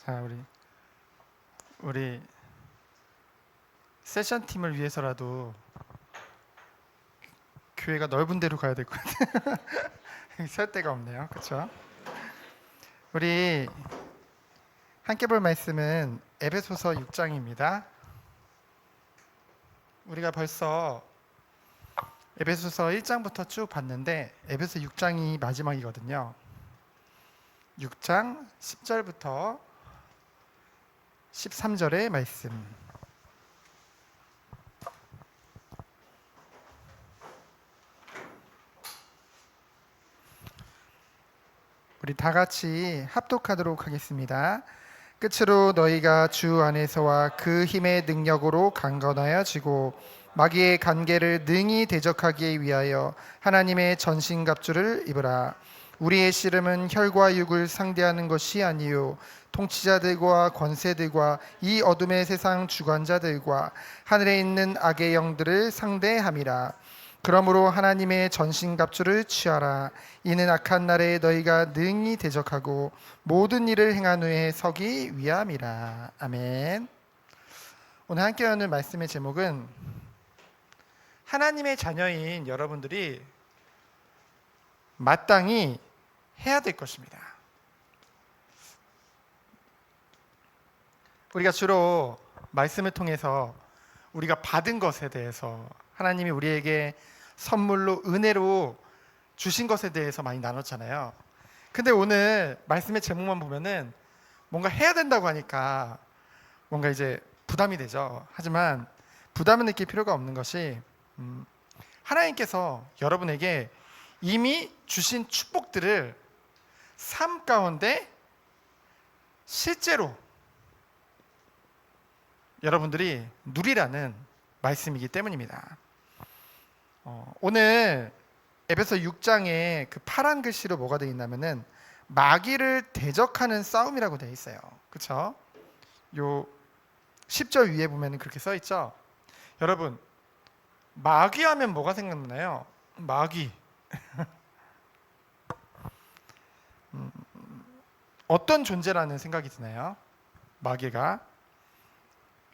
자, 우리 세션 팀을 위해서라도 교회가 넓은 데로 가야 될 것 같아요. 설 데가 없네요. 그렇죠? 우리 함께 볼 말씀은 에베소서 6장입니다. 우리가 벌써 에베소서 1장부터 쭉 봤는데 에베소 6장이 마지막이거든요. 6장 10절부터 13절의 말씀. 우리 다 같이 합독하도록 하겠습니다. 끝으로 너희가 주 안에서와 그 힘의 능력으로 강건하여지고 마귀의 관계를 능히 대적하기 위하여 하나님의 전신갑주를 입으라. 우리의 씨름은 혈과 육을 상대하는 것이 아니요 통치자들과 권세들과 이 어둠의 세상 주관자들과 하늘에 있는 악의 영들을 상대함이라. 그러므로 하나님의 전신갑주를 취하라. 이는 악한 날에 너희가 능히 대적하고 모든 일을 행한 후에 서기 위함이라. 아멘. 오늘 함께 하는 말씀의 제목은 하나님의 자녀인 여러분들이 마땅히 해야 될 것입니다. 우리가 주로 말씀을 통해서 우리가 받은 것에 대해서 하나님이 우리에게 선물로 은혜로 주신 것에 대해서 많이 나눴잖아요. 근데 오늘 말씀의 제목만 보면은 뭔가 해야 된다고 하니까 뭔가 이제 부담이 되죠. 하지만 부담을 느낄 필요가 없는 것이 하나님께서 여러분에게 이미 주신 축복들을 삶 가운데 실제로 여러분들이 누리라는 말씀이기 때문입니다. 오늘 에베소 6장에 그 파란 글씨로 뭐가 되어 있냐면은 마귀를 대적하는 싸움이라고 되어 있어요. 그렇죠? 요 10절 위에 보면은 그렇게 써 있죠. 여러분, 마귀 하면 뭐가 생각나요? 마귀. 어떤 존재라는 생각이 드나요? 마귀가.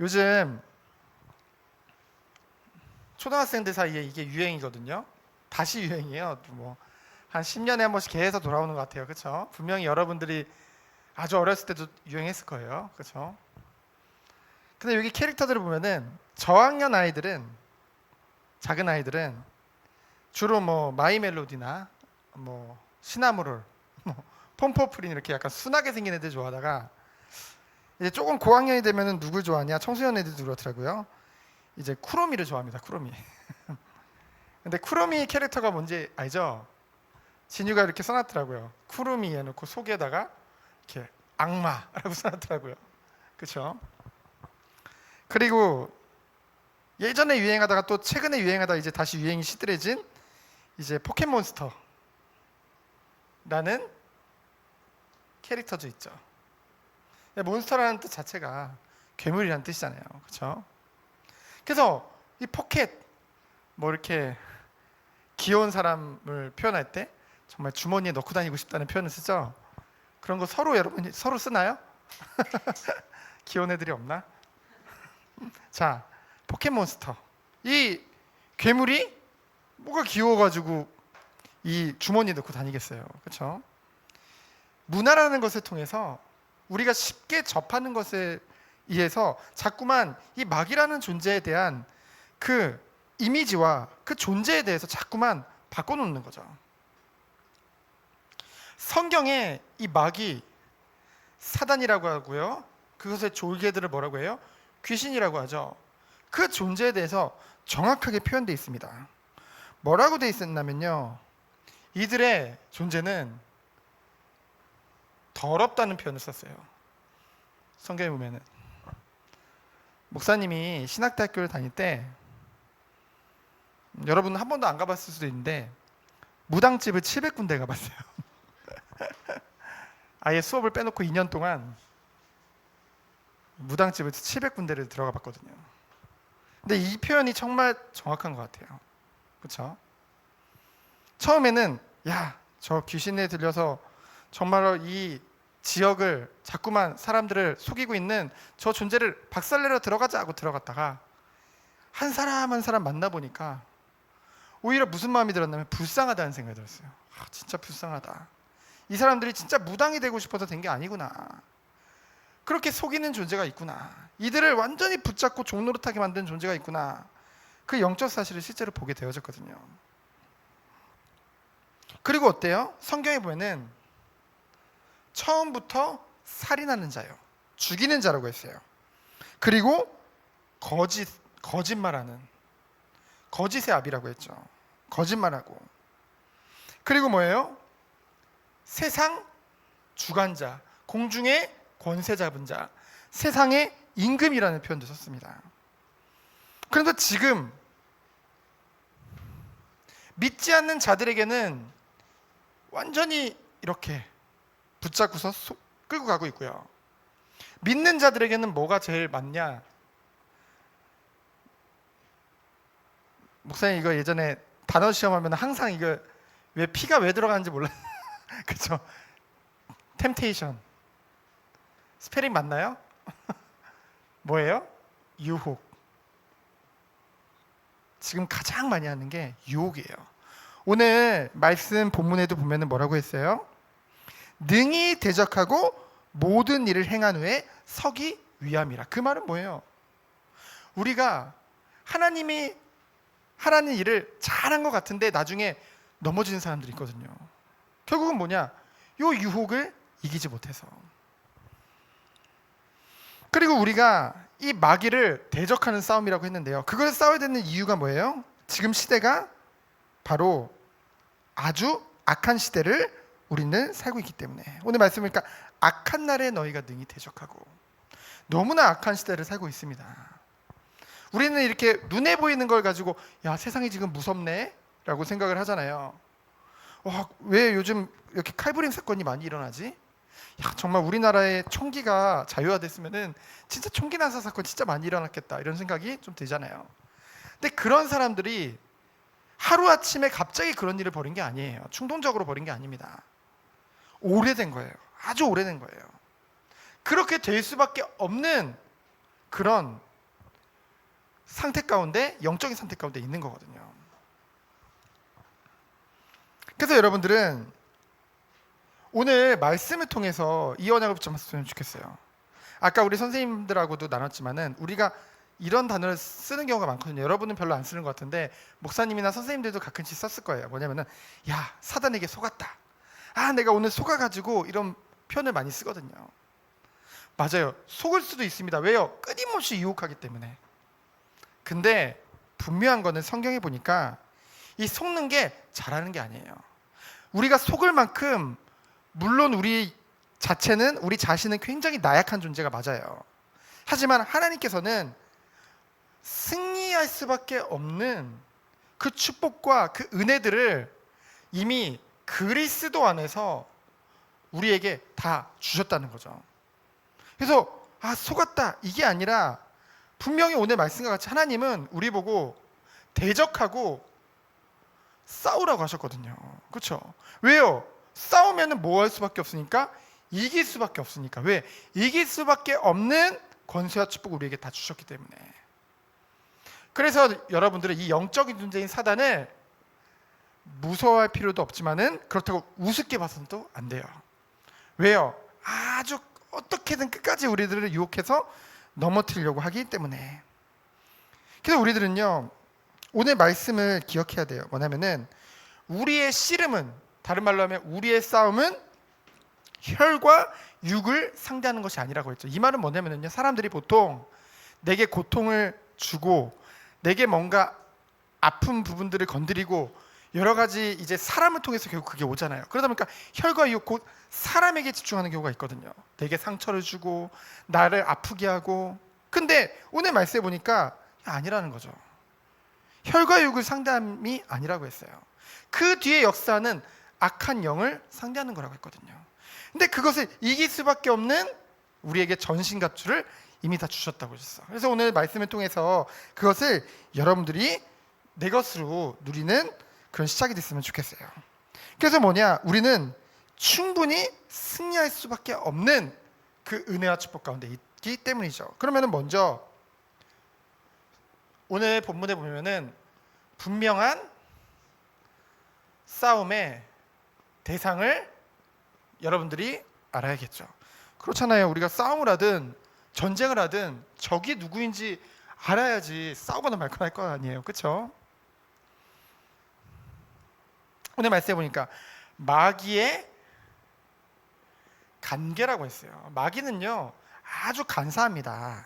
요즘 초등학생들 사이에 이게 유행이거든요. 다시 유행이에요. 뭐 한 10년에 한 번씩 계속 돌아오는 것 같아요. 그렇죠? 분명히 여러분들이 아주 어렸을 때도 유행했을 거예요. 그렇죠? 근데 여기 캐릭터들을 보면은 저학년 아이들은, 작은 아이들은 주로 뭐 마이 멜로디나 뭐 시나모롤, 뭐 폼포프린 이렇게 약간 순하게 생긴 애들 좋아하다가 이제 조금 고학년이 되면은 누굴 좋아하냐? 청소년 애들도 그렇더라고요. 이제 쿠로미를 좋아합니다. 쿠로미. 근데 쿠로미 캐릭터가 뭔지 알죠? 진유가 이렇게 써놨더라고요. 쿠로미 해놓고 속에다가 이렇게 악마라고 써놨더라고요. 그렇죠? 그리고 예전에 유행하다가 또 최근에 유행하다가 이제 다시 유행이 시들해진 이제 포켓몬스터라는 캐릭터도 있죠. 몬스터라는 뜻 자체가 괴물이라는 뜻이잖아요. 그렇죠? 그래서 이 포켓 뭐 이렇게 귀여운 사람을 표현할 때 정말 주머니에 넣고 다니고 싶다는 표현을 쓰죠. 그런 거 서로 여러분이 서로 쓰나요? 귀여운 애들이 없나? 자, 포켓몬스터. 이 괴물이 뭐가 귀여워가지고 이 주머니에 넣고 다니겠어요. 그렇죠? 문화라는 것을 통해서 우리가 쉽게 접하는 것에 의해서 자꾸만 이 마귀라는 존재에 대한 그 이미지와 그 존재에 대해서 자꾸만 바꿔놓는 거죠. 성경에 이 마귀, 사단이라고 하고요. 그것의 졸개들을 뭐라고 해요? 귀신이라고 하죠. 그 존재에 대해서 정확하게 표현되어 있습니다. 뭐라고 되어 있었냐면요. 이들의 존재는 더럽다는 표현을 썼어요. 성경에 보면은 목사님이 신학대학교를 다닐 때 여러분은 한 번도 안 가봤을 수도 있는데 무당집을 700군데 가봤어요. 아예 수업을 빼놓고 2년 동안 무당집을 700군데를 들어가 봤거든요. 근데 이 표현이 정말 정확한 것 같아요. 그렇죠? 처음에는 야, 저 귀신에 들려서 정말로 이 지역을 자꾸만 사람들을 속이고 있는 저 존재를 박살내러 들어가자 하고 들어갔다가 한 사람 한 사람 만나보니까 오히려 무슨 마음이 들었냐면 불쌍하다는 생각이 들었어요. 진짜 불쌍하다. 이 사람들이 진짜 무당이 되고 싶어서 된 게 아니구나. 그렇게 속이는 존재가 있구나. 이들을 완전히 붙잡고 종노릇하게 만드는 존재가 있구나. 그 영적 사실을 실제로 보게 되어졌거든요. 그리고 어때요? 성경에 보면은 처음부터 살인하는 자요, 죽이는 자라고 했어요. 그리고 거짓말하는, 거짓의 아비라고 했죠. 거짓말하고. 그리고 뭐예요? 세상 주관자, 공중의 권세 잡은 자, 세상의 임금이라는 표현도 썼습니다. 그런데 지금 믿지 않는 자들에게는 완전히 이렇게 붙잡고서 끌고 가고 있고요. 믿는 자들에게는 뭐가 제일 많냐? 목사님 이거 예전에 단어 시험하면 항상 이거 왜 피가 왜 들어가는지 몰라. 그렇죠? 템테이션. 스페링 맞나요? 뭐예요? 유혹. 지금 가장 많이 하는 게 유혹이에요. 오늘 말씀 본문에도 보면은 뭐라고 했어요? 능히 대적하고 모든 일을 행한 후에 서기 위함이라. 그 말은 뭐예요? 우리가 하나님이 하라는 일을 잘한 것 같은데 나중에 넘어지는 사람들이 있거든요. 결국은 뭐냐? 요 유혹을 이기지 못해서. 그리고 우리가 이 마귀를 대적하는 싸움이라고 했는데요. 그걸 싸워야 되는 이유가 뭐예요? 지금 시대가 바로 아주 악한 시대를 우리는 살고 있기 때문에. 오늘 말씀 보니까 악한 날에 너희가 능히 대적하고, 너무나 악한 시대를 살고 있습니다. 우리는 이렇게 눈에 보이는 걸 가지고 야, 세상이 지금 무섭네 라고 생각을 하잖아요. 왜 요즘 이렇게 칼부림 사건이 많이 일어나지? 야, 정말 우리나라의 총기가 자유화됐으면은 진짜 총기 난사 사건 진짜 많이 일어났겠다, 이런 생각이 좀 들잖아요. 근데 그런 사람들이 하루아침에 갑자기 그런 일을 벌인 게 아니에요. 충동적으로 벌인 게 아닙니다. 오래된 거예요. 아주 오래된 거예요. 그렇게 될 수밖에 없는 그런 상태 가운데, 영적인 상태 가운데 있는 거거든요. 그래서 여러분들은 오늘 말씀을 통해서 이 언약을 붙잡았으면 좋겠어요. 아까 우리 선생님들하고도 나눴지만은 우리가 이런 단어를 쓰는 경우가 많거든요. 여러분은 별로 안 쓰는 것 같은데 목사님이나 선생님들도 가끔씩 썼을 거예요. 뭐냐면은 야, 사단에게 속았다. 내가 오늘 속아가지고, 이런 표현을 많이 쓰거든요. 맞아요. 속을 수도 있습니다. 왜요? 끊임없이 유혹하기 때문에. 근데 분명한 거는 성경에 보니까 이 속는 게 잘하는 게 아니에요. 우리가 속을 만큼 물론 우리 자체는, 우리 자신은 굉장히 나약한 존재가 맞아요. 하지만 하나님께서는 승리할 수밖에 없는 그 축복과 그 은혜들을 이미 그리스도 안에서 우리에게 다 주셨다는 거죠. 그래서 속았다, 이게 아니라 분명히 오늘 말씀과 같이 하나님은 우리 보고 대적하고 싸우라고 하셨거든요. 그렇죠? 왜요? 싸우면은 뭐 할 수밖에 없으니까? 이길 수밖에 없으니까. 왜? 이길 수밖에 없는 권세와 축복을 우리에게 다 주셨기 때문에. 그래서 여러분들은 이 영적인 존재인 사단을 무서워할 필요도 없지만은 그렇다고 우습게 봐서는 또 안 돼요. 왜요? 아주 어떻게든 끝까지 우리들을 유혹해서 넘어뜨리려고 하기 때문에. 그래서 우리들은요, 오늘 말씀을 기억해야 돼요. 뭐냐면은 우리의 씨름은, 다른 말로 하면 우리의 싸움은 혈과 육을 상대하는 것이 아니라고 했죠. 이 말은 뭐냐면요, 사람들이 보통 내게 고통을 주고 내게 뭔가 아픈 부분들을 건드리고 여러 가지 이제 사람을 통해서 결국 그게 오잖아요. 그러다 보니까 혈과 육, 곧 사람에게 집중하는 경우가 있거든요. 내게 상처를 주고 나를 아프게 하고. 근데 오늘 말씀해 보니까 아니라는 거죠. 혈과 육을 상대함이 아니라고 했어요. 그 뒤에 역사는 악한 영을 상대하는 거라고 했거든요. 근데 그것을 이길 수밖에 없는 우리에게 전신갑주를 이미 다 주셨다고 했어. 그래서 오늘 말씀을 통해서 그것을 여러분들이 내 것으로 누리는 그런 시작이 됐으면 좋겠어요. 그래서 뭐냐? 우리는 충분히 승리할 수밖에 없는 그 은혜와 축복 가운데 있기 때문이죠. 그러면은 먼저 오늘 본문에 보면은 분명한 싸움의 대상을 여러분들이 알아야겠죠. 그렇잖아요. 우리가 싸움을 하든 전쟁을 하든 적이 누구인지 알아야지 싸우거나 말거나 할 거 아니에요. 그렇죠? 오늘 말씀해 보니까 마귀의 간계라고 했어요. 마귀는요 아주 간사합니다.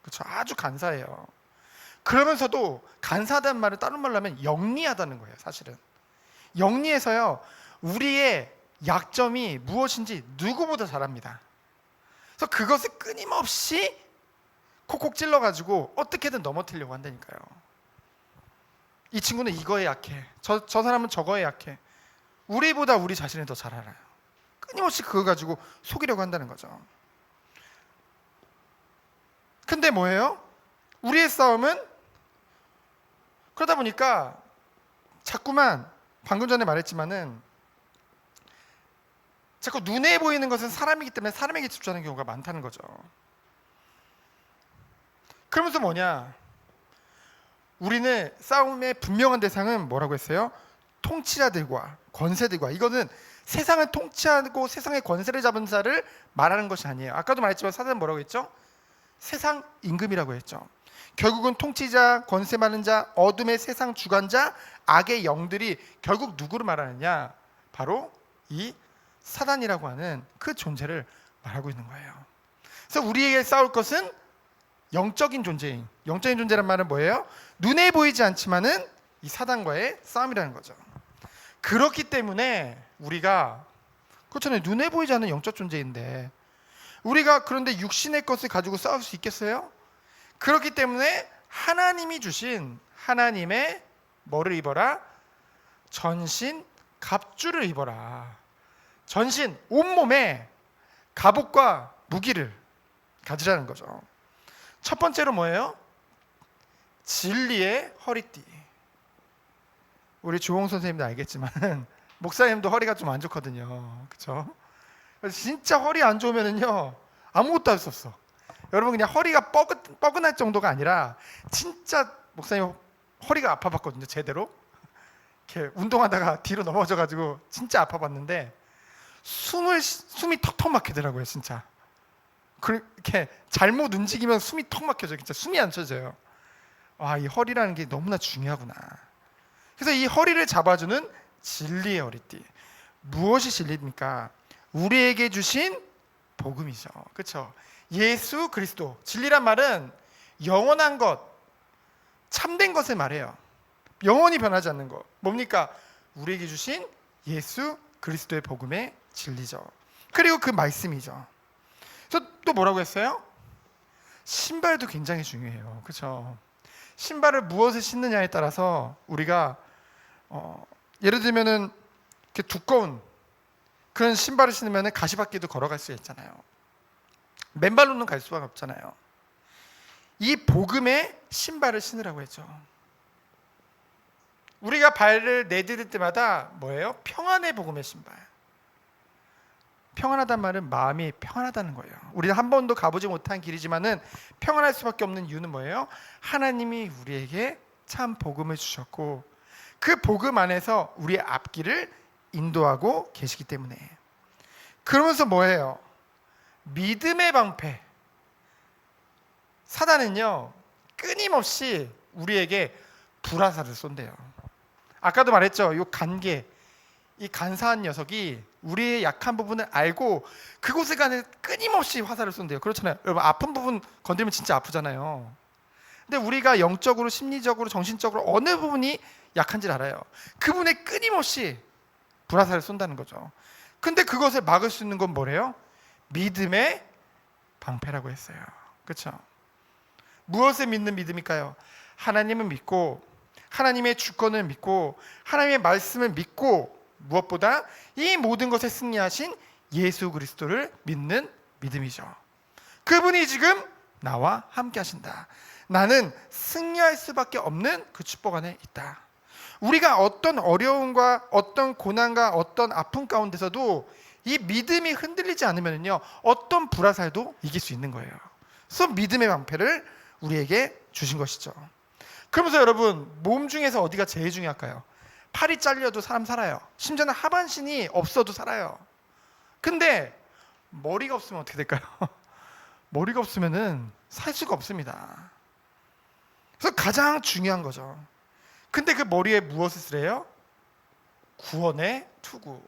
그렇죠? 아주 간사해요. 그러면서도 간사하다는 말을 다른 말로 하면 영리하다는 거예요. 사실은 영리해서요 우리의 약점이 무엇인지 누구보다 잘 압니다. 그래서 그것을 끊임없이 콕콕 찔러가지고 어떻게든 넘어뜨리려고 한다니까요. 이 친구는 이거에 약해, 저 사람은 저거에 약해, 우리보다 우리 자신을 더 잘 알아요. 끊임없이 그거 가지고 속이려고 한다는 거죠. 근데 뭐예요? 우리의 싸움은 그러다 보니까 자꾸만 방금 전에 말했지만은 자꾸 눈에 보이는 것은 사람이기 때문에 사람에게 집중하는 경우가 많다는 거죠. 그러면서 뭐냐? 우리는 싸움의 분명한 대상은 뭐라고 했어요? 통치자들과 권세들과. 이거는 세상을 통치하고 세상의 권세를 잡은 자를 말하는 것이 아니에요. 아까도 말했지만 사단은 뭐라고 했죠? 세상 임금이라고 했죠. 결국은 통치자, 권세 많은 자, 어둠의 세상 주관자, 악의 영들이 결국 누구를 말하느냐? 바로 이 사단이라고 하는 그 존재를 말하고 있는 거예요. 그래서 우리에게 싸울 것은 영적인 존재인, 영적인 존재란 말은 뭐예요? 눈에 보이지 않지만은 이 사단과의 싸움이라는 거죠. 그렇기 때문에 우리가 그렇잖아요. 눈에 보이지 않는 영적 존재인데 우리가 그런데 육신의 것을 가지고 싸울 수 있겠어요? 그렇기 때문에 하나님이 주신 하나님의 뭐를 입어라? 전신 갑주를 입어라. 전신 온몸에 갑옷과 무기를 가지라는 거죠. 첫 번째로 뭐예요? 진리의 허리띠. 우리 조홍 선생님도 알겠지만 목사님도 허리가 좀 안 좋거든요. 그렇죠? 진짜 허리 안 좋으면은요 아무것도 할 수 없어. 여러분 그냥 허리가 뻐근할 정도가 아니라 진짜 목사님 허리가 아파봤거든요. 제대로 이렇게 운동하다가 뒤로 넘어져가지고 진짜 아파봤는데 숨이 턱턱 막히더라고요. 진짜 그렇게 잘못 움직이면 숨이 턱 막혀져. 진짜 숨이 안 쳐져요. 와, 이 허리라는 게 너무나 중요하구나. 그래서 이 허리를 잡아주는 진리의 허리띠. 무엇이 진리입니까? 우리에게 주신 복음이죠. 그렇죠? 예수 그리스도. 진리란 말은 영원한 것, 참된 것을 말해요. 영원히 변하지 않는 것. 뭡니까? 우리에게 주신 예수 그리스도의 복음의 진리죠. 그리고 그 말씀이죠. 그래서 또 뭐라고 했어요? 신발도 굉장히 중요해요. 그렇죠? 신발을 무엇을 신느냐에 따라서 우리가 예를 들면은 이렇게 두꺼운 그런 신발을 신으면 가시밭길도 걸어갈 수 있잖아요. 맨발로는 갈 수가 없잖아요. 이 복음의 신발을 신으라고 했죠. 우리가 발을 내디딜 때마다 뭐예요? 평안의 복음의 신발. 평안하다는 말은 마음이 평안하다는 거예요. 우리는 한 번도 가보지 못한 길이지만은 평안할 수밖에 없는 이유는 뭐예요? 하나님이 우리에게 참 복음을 주셨고 그 복음 안에서 우리의 앞길을 인도하고 계시기 때문에. 그러면서 뭐예요? 믿음의 방패. 사단은요 끊임없이 우리에게 불화살을 쏜대요. 아까도 말했죠. 이 간계, 이 간사한 녀석이 우리의 약한 부분을 알고 그곳에 가는 끊임없이 화살을 쏜대요. 그렇잖아요. 여러분 아픈 부분 건드리면 진짜 아프잖아요. 근데 우리가 영적으로, 심리적으로, 정신적으로 어느 부분이 약한지를 알아요. 그 부분에 끊임없이 불화살을 쏜다는 거죠. 근데 그것을 막을 수 있는 건 뭐래요? 믿음의 방패라고 했어요. 그렇죠? 무엇을 믿는 믿음일까요? 하나님을 믿고 하나님의 주권을 믿고 하나님의 말씀을 믿고 무엇보다 이 모든 것에 승리하신 예수 그리스도를 믿는 믿음이죠. 그분이 지금 나와 함께 하신다. 나는 승리할 수밖에 없는 그 축복 안에 있다. 우리가 어떤 어려움과 어떤 고난과 어떤 아픔 가운데서도 이 믿음이 흔들리지 않으면요, 어떤 불화살도 이길 수 있는 거예요. 그래서 믿음의 방패를 우리에게 주신 것이죠. 그러면서 여러분, 몸 중에서 어디가 제일 중요할까요? 팔이 잘려도 사람 살아요. 심지어는 하반신이 없어도 살아요. 근데 머리가 없으면 어떻게 될까요? 머리가 없으면은 살 수가 없습니다. 그래서 가장 중요한 거죠. 근데 그 머리에 무엇을 쓰래요? 구원의 투구.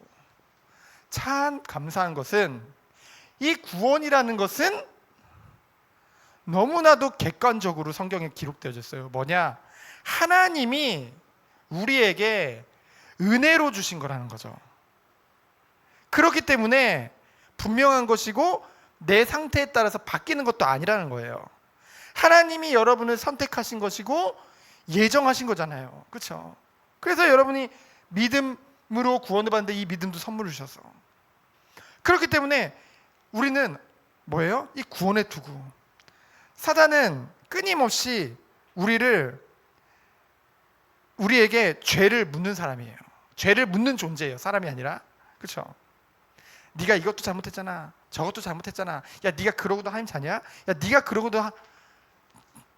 참 감사한 것은 이 구원이라는 것은 너무나도 객관적으로 성경에 기록되어졌어요. 뭐냐? 하나님이 우리에게 은혜로 주신 거라는 거죠. 그렇기 때문에 분명한 것이고 내 상태에 따라서 바뀌는 것도 아니라는 거예요. 하나님이 여러분을 선택하신 것이고 예정하신 거잖아요. 그렇죠? 그래서 여러분이 믿음으로 구원을 받는데 이 믿음도 선물을 주셔서, 그렇기 때문에 우리는 뭐예요? 이 구원의 투구. 사단은 끊임없이 우리에게 죄를 묻는 사람이에요. 죄를 묻는 존재예요. 사람이 아니라. 그렇죠? 네가 이것도 잘못했잖아. 저것도 잘못했잖아. 야, 네가 그러고도 하나님 자냐? 야, 네가 그러고도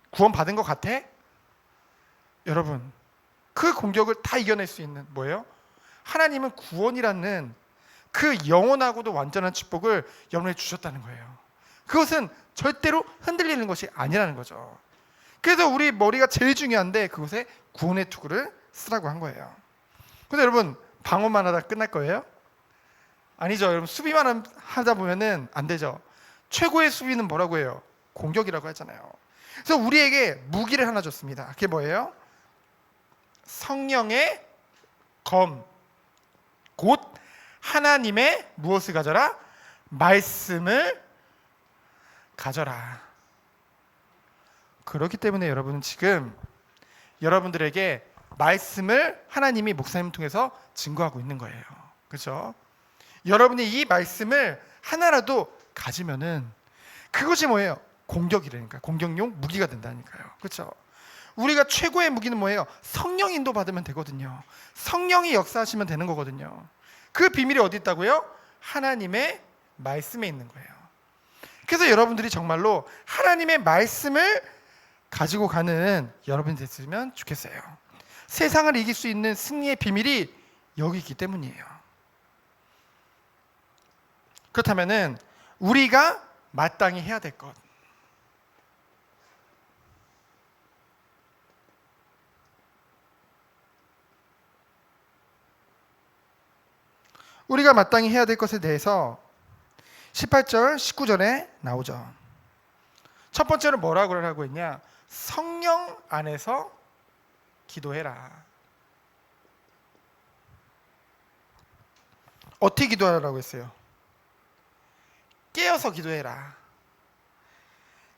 구원 받은 것 같아? 여러분, 그 공격을 다 이겨낼 수 있는 뭐예요? 하나님은 구원이라는 그 영원하고도 완전한 축복을 여러분에게 주셨다는 거예요. 그것은 절대로 흔들리는 것이 아니라는 거죠. 그래서 우리 머리가 제일 중요한데 그곳에 구원의 투구를 쓰라고 한 거예요. 근데 여러분, 방어만 하다 끝날 거예요? 아니죠. 여러분, 수비만 하다 보면은 안 되죠. 최고의 수비는 뭐라고 해요? 공격이라고 하잖아요. 그래서 우리에게 무기를 하나 줬습니다. 그게 뭐예요? 성령의 검, 곧 하나님의 무엇을 가져라? 말씀을 가져라. 그렇기 때문에 여러분은 지금 여러분들에게 말씀을 하나님이 목사님 통해서 증거하고 있는 거예요. 그렇죠? 여러분이 이 말씀을 하나라도 가지면은 그것이 뭐예요? 공격이라니까. 공격용 무기가 된다니까요. 그렇죠? 우리가 최고의 무기는 뭐예요? 성령 인도 받으면 되거든요. 성령이 역사하시면 되는 거거든요. 그 비밀이 어디 있다고요? 하나님의 말씀에 있는 거예요. 그래서 여러분들이 정말로 하나님의 말씀을 가지고 가는 여러분이 됐으면 좋겠어요. 세상을 이길 수 있는 승리의 비밀이 여기 있기 때문이에요. 그렇다면은 우리가 마땅히 해야 될 것, 우리가 마땅히 해야 될 것에 대해서 18절, 19절에 나오죠. 첫 번째로 뭐라고 하고 있냐? 성령 안에서 기도해라. 어떻게 기도하라고 했어요? 깨어서 기도해라.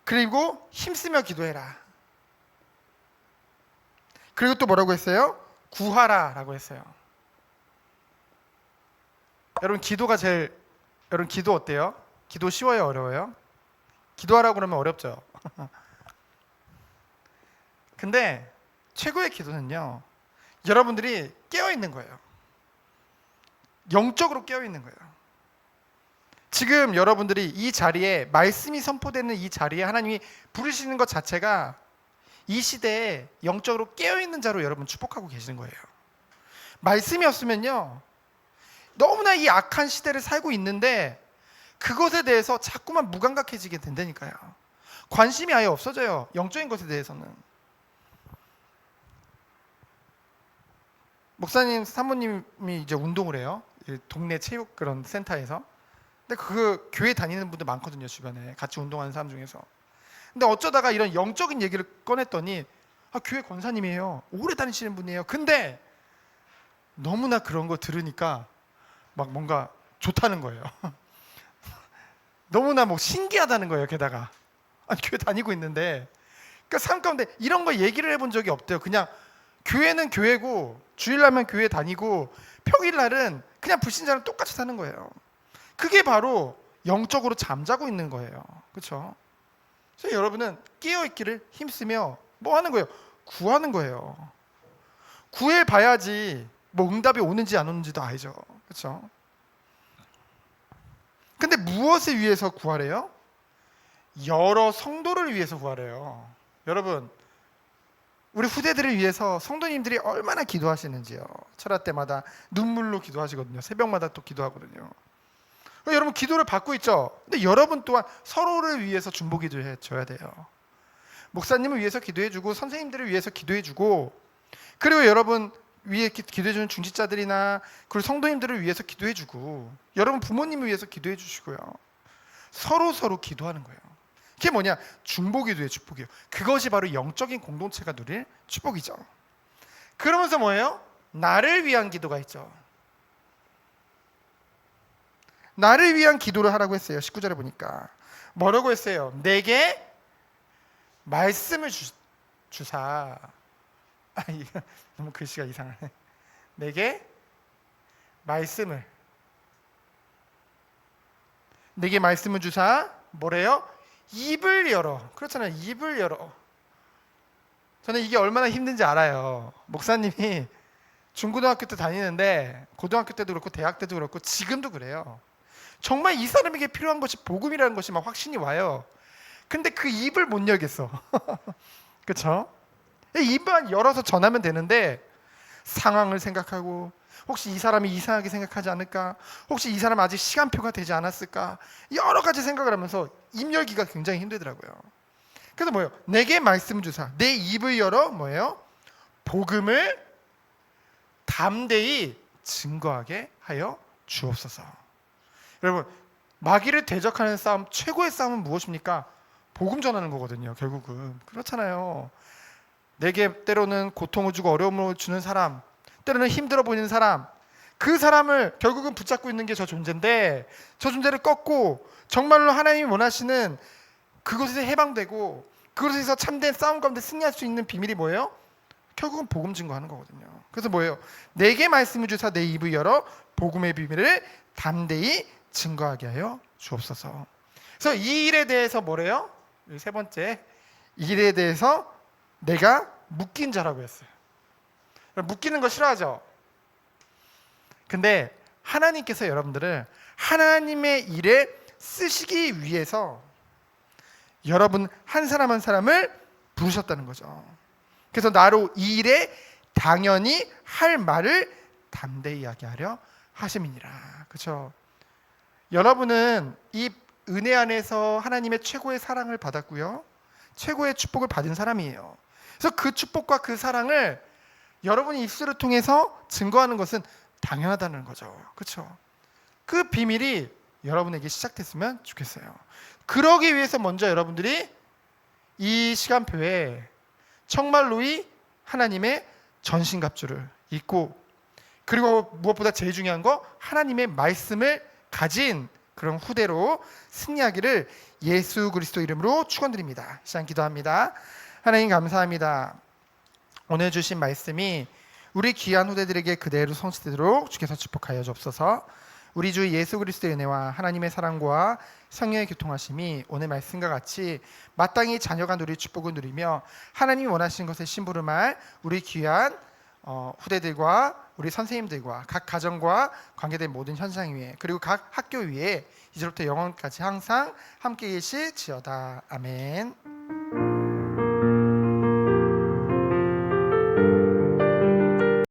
그리고 힘쓰며 기도해라. 그리고 또 뭐라고 했어요? 구하라 라고 했어요. 여러분, 여러분, 기도 어때요? 기도 쉬워요, 어려워요? 기도하라고 그러면 어렵죠. 근데 최고의 기도는요, 여러분들이 깨어있는 거예요. 영적으로 깨어있는 거예요. 지금 여러분들이 이 자리에, 말씀이 선포되는 이 자리에 하나님이 부르시는 것 자체가 이 시대에 영적으로 깨어있는 자로 여러분 축복하고 계시는 거예요. 말씀이 없으면요, 너무나 이 악한 시대를 살고 있는데 그것에 대해서 자꾸만 무감각해지게 된다니까요. 관심이 아예 없어져요. 영적인 것에 대해서는. 목사님, 사모님이 이제 운동을 해요. 동네 체육 그런 센터에서. 근데 그 교회 다니는 분들 많거든요, 주변에. 같이 운동하는 사람 중에서. 근데 어쩌다가 이런 영적인 얘기를 꺼냈더니 교회 권사님이에요. 오래 다니시는 분이에요. 근데 너무나 그런 거 들으니까 막 뭔가 좋다는 거예요. 너무나 뭐 신기하다는 거예요. 게다가 아니, 교회 다니고 있는데, 그러니까 삶 가운데 이런 거 얘기를 해본 적이 없대요. 그냥 교회는 교회고 주일날만 교회 다니고 평일날은 그냥 불신자랑 똑같이 사는 거예요. 그게 바로 영적으로 잠자고 있는 거예요. 그렇죠? 그래서 여러분은 깨어있기를 힘쓰며 뭐 하는 거예요? 구하는 거예요. 구해봐야지 뭐 응답이 오는지 안 오는지도 알죠. 그렇죠? 근데 무엇을 위해서 구하래요? 여러 성도를 위해서 구하래요. 여러분, 우리 후대들을 위해서 성도님들이 얼마나 기도하시는지요. 철학 때마다 눈물로 기도하시거든요. 새벽마다 또 기도하거든요. 여러분 기도를 받고 있죠. 근데 여러분 또한 서로를 위해서 중보 기도해 줘야 돼요. 목사님을 위해서 기도해주고 선생님들을 위해서 기도해주고, 그리고 여러분 위에 기도해주는 중직자들이나 그리고 성도님들을 위해서 기도해주고, 여러분 부모님을 위해서 기도해주시고요. 서로 기도하는 거예요. 그게 뭐냐? 중보기도의 축복이에요. 그것이 바로 영적인 공동체가 누릴 축복이죠. 그러면서 뭐예요? 나를 위한 기도가 있죠. 나를 위한 기도를 하라고 했어요. 19절에 보니까 뭐라고 했어요? 내게 말씀을 주사. 이거 너무 글씨가 이상하네. 내게 말씀을 주사. 뭐래요? 입을 열어. 그렇잖아요. 입을 열어. 저는 이게 얼마나 힘든지 알아요. 목사님이 중고등학교 때 다니는데, 고등학교 때도 그렇고 대학 때도 그렇고 지금도 그래요. 정말 이 사람에게 필요한 것이 복음이라는 것이 막 확신이 와요. 근데 그 입을 못 열겠어. 그렇죠? 입만 열어서 전하면 되는데 상황을 생각하고, 혹시 이 사람이 이상하게 생각하지 않을까? 혹시 이 사람 아직 시간표가 되지 않았을까? 여러 가지 생각을 하면서 입 열기가 굉장히 힘들더라고요. 그래서 뭐예요? 내게 말씀 주사. 내 입을 열어 뭐예요? 복음을 담대히 증거하게 하여 주옵소서. 여러분, 마귀를 대적하는 싸움, 최고의 싸움은 무엇입니까? 복음 전하는 거거든요. 결국은 그렇잖아요. 내게 때로는 고통을 주고 어려움을 주는 사람, 때로는 힘들어 보이는 사람, 그 사람을 결국은 붙잡고 있는 게 저 존재인데, 저 존재를 꺾고 정말로 하나님이 원하시는 그곳에서 해방되고 그곳에서 참된 싸움 가운데 승리할 수 있는 비밀이 뭐예요? 결국은 복음 증거하는 거거든요. 그래서 뭐예요? 내게 말씀을 주사 내 입을 열어 복음의 비밀을 담대히 증거하게 하여 주옵소서. 그래서 이 일에 대해서 뭐래요? 세 번째, 이 일에 대해서 내가 묶인 자라고 했어요. 묶이는 거 싫어하죠? 근데 하나님께서 여러분들을 하나님의 일에 쓰시기 위해서 여러분 한 사람 한 사람을 부르셨다는 거죠. 그래서 나로 이 일에 당연히 할 말을 담대히 이야기하려 하심이니라. 그렇죠? 여러분은 이 은혜 안에서 하나님의 최고의 사랑을 받았고요, 최고의 축복을 받은 사람이에요. 그래서 그 축복과 그 사랑을 여러분이 입술을 통해서 증거하는 것은 당연하다는 거죠. 그렇죠? 그 비밀이 여러분에게 시작됐으면 좋겠어요. 그러기 위해서 먼저 여러분들이 이 시간표에 정말로이 하나님의 전신갑주를 입고, 그리고 무엇보다 제일 중요한 거 하나님의 말씀을 가진 그런 후대로 승리하기를 예수 그리스도 이름으로 축원드립니다. 시간 기도합니다. 하나님 감사합니다. 오늘 주신 말씀이 우리 귀한 후대들에게 그대로 성취되도록 주께서 축복하여 주옵소서. 우리 주 예수 그리스도의 은혜와 하나님의 사랑과 성령의 교통하심이 오늘 말씀과 같이 마땅히 자녀가 누릴 축복을 누리며 하나님이 원하시는 것에 심부름할 우리 귀한 후대들과 우리 선생님들과 각 가정과 관계된 모든 현장 위에, 그리고 각 학교 위에 이제부터 영원까지 항상 함께 계실지어다. 아멘.